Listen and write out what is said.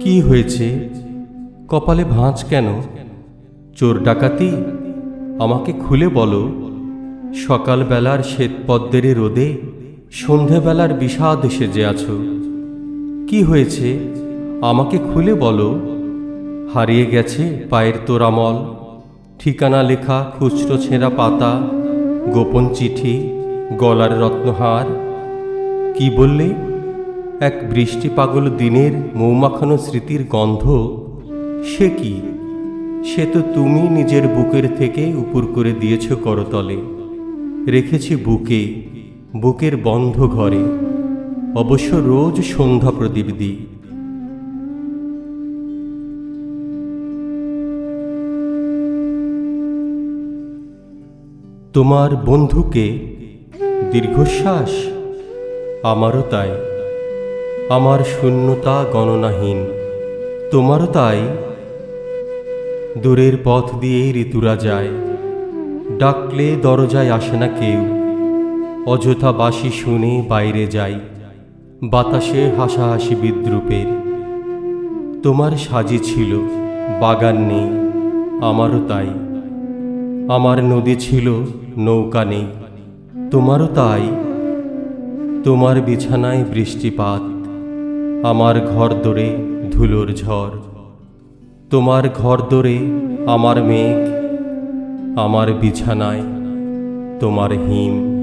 কি হয়েছে? কপালে ভাঁজ কেন? চোর ডাকাতি? আমাকে খুলে বলো। সকালবেলার শ্বেতপদ্মের রোদে সন্ধেবেলার বিষাদ সেজে আছো। কি হয়েছে আমাকে খুলে বলো। হারিয়ে গেছে পায়ের তোরামল, ঠিকানা লেখা খুচরো ছেঁড়া পাতা, গোপন চিঠি, গলার রত্নহার। কি বললে? এক বৃষ্টি পাগল দিনের মৌমাখানো স্মৃতির গন্ধ। সে কি? সে তো তুমি নিজের বুকের থেকে উপর করে দিয়েছ করতলে, রেখেছি বুকে, বুকের বন্ধ ঘরে, অবশ্য রোজ সন্ধ্যা প্রদীপ দিই। তোমার বন্ধুকে? দীর্ঘশ্বাস? আমারও তাই। আমার শূন্যতা গণনাহীন, তোমারও তাই। দূরের পথ দিয়েই ঋতুরা যায়, ডাকলে দরজায় আসে না কেউ। অযথা বাঁশি শুনে বাইরে যাই, বাতাসে হাসাহাসি বিদ্রূপের। তোমার সাজি ছিল, বাগান নেই, আমারও তাই। আমার নদী ছিল, নৌকা নেই, তোমারও তাই। তোমার বিছানায় বৃষ্টিপাত, আমার ঘর দোরে ধুলোর ঝড়। তোমার ঘর দোরে আমার মেঘ, আমার বিছানায় তোমার হিম।